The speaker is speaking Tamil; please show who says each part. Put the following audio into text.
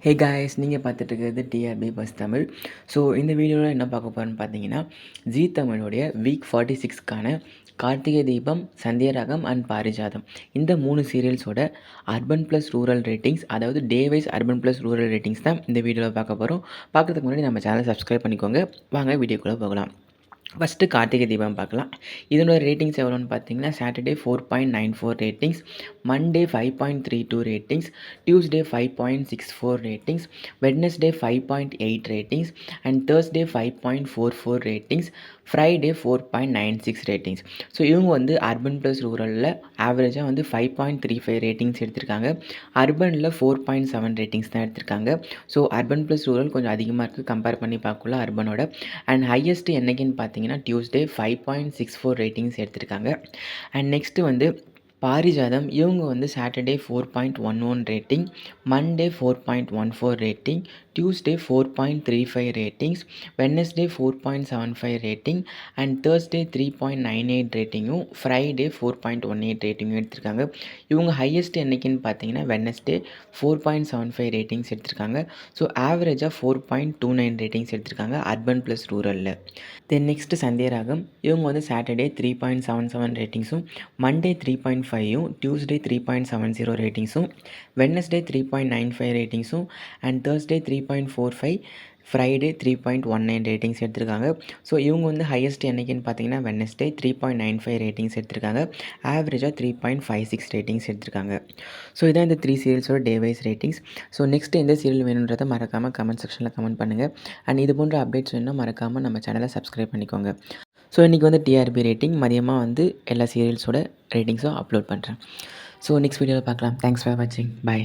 Speaker 1: ஹே காய்ஸ், நீங்கள் பார்த்துட்டு இருக்கிறது டிஆர்பி பஸ் தமிழ். ஸோ இந்த வீடியோவில் என்ன பார்க்க போகிறோன்னு பார்த்தீங்கன்னா, ஜீ தமிழுடைய வீக் 46க்கான கார்த்திகை தீபம், சந்தியராகம் அண்ட் பாரிஜாதம் இந்த 3 சீரியல்ஸோட அர்பன் ப்ளஸ் ரூரல் ரேட்டிங்ஸ், அதாவது day wise urban plus rural ratings தான் இந்த வீடியோவில் பார்க்க போகிறோம். பார்க்குறதுக்கு முன்னாடி நம்ம சேனலை சப்ஸ்கிரைப் பண்ணிக்கோங்க. வாங்க வீடியோக்குள்ளே போகலாம். ஃபஸ்ட்டு கார்த்திகை தீபம் பார்க்கலாம். இதனோட ரேட்டிங்ஸ் எவ்வளோன்னு பார்த்தீங்கன்னா, Saturday 4.94 ratings, Monday 5.32 ratings, Tuesday 5.64 ratings, Wednesday 5.8 ratings and Thursday 5.44 ratings, Friday 4.96 ratings. So இவங்க வந்து அர்பன் ப்ளஸ் ரூரலில் ஆவரேஜாக வந்து 5.35 ரேட்டிங்ஸ் எடுத்திருக்காங்க. அர்பனில் 4.7 ரேட்டிங்ஸ் தான் எடுத்திருக்காங்க. ஸோ அர்பன் ப்ளஸ் ரூரல் கொஞ்சம் அதிகமாக இருக்குது கம்பேர் பண்ணி பார்க்கல அர்பனோட. அண்ட் ஹையஸ்ட்டு என்னைக்குன்னு பார்த்தீங்கன்னா டியூஸ்டே 5.64 ரேட்டிங்ஸ் எடுத்திருக்காங்க. அண்ட் நெக்ஸ்ட்டு வந்து பாரிஜாதம், இவங்க வந்து Saturday 4.11 rating, Monday 4.14 rating, Tuesday 4.35 ratings, Wednesday 4.75 rating and Thursday 3.98 ரேட்டிங்கும், ஃப்ரைடே 4.18 ரேட்டிங்கும் எடுத்திருக்காங்க. இவங்க ஹையஸ்ட் என்னைக்குன்னு பார்த்தீங்கன்னா வெட்னஸ்டே 4.75 ரேட்டிங்ஸ் எடுத்திருக்காங்க. ஸோ ஆவரேஜாக 4.29 ரேட்டிங்ஸ் எடுத்திருக்காங்க அர்பன் ப்ளஸ் ரூரலில். தென் நெக்ஸ்ட்டு சந்தியராகம், இவங்க வந்து சாட்டர்டே 3.77 ரேட்டிங்ஸும், மண்டே 3.5யும், டியூஸ்டே 3.70 ரேட்டிங்ஸும், வெட்னஸ்டே 3.95 ரேட்டிங்ஸும் அண்ட் தேர்ஸ்டே 3.45, ஃப்ரைடே 3.19 ரேட்டிங்ஸ் எடுத்திருக்காங்க. ஸோ இவங்க வந்து ஹையஸ்ட் என்னைக்குன்னு பார்த்தீங்கன்னா வெட்னஸ்டே 3.95 ரேட்டிங்ஸ் எடுத்திருக்காங்க. ஆவரேஜாக 3.56 ரேட்டிங்ஸ் எடுத்திருக்காங்க. ஸோ இதான் இந்த 3 சீரியல்ஸோட day wise ratings. So next எந்த சீரியல் வேணுன்றதை மறக்காமல் கமெண்ட் செக்ஷனில் கமெண்ட் பண்ணுங்கள். அண்ட் இது போன்ற அப்டேட்ஸ் வேணும்னா மறக்காமல் நம்ம சேனலை சப்ஸ்கிரைப் பண்ணிக்கோங்க. ஸோ இன்றைக்கி வந்து டிஆர்பி ரேட்டிங், மதியமாக வந்து எல்லா சீரியல்ஸோட ரேட்டிங்ஸும் அப்லோட் பண்ணுறேன். ஸோ நெக்ஸ்ட் வீடியோவில் பார்க்கலாம். தேங்க்ஸ் ஃபார் வாட்சிங். பை.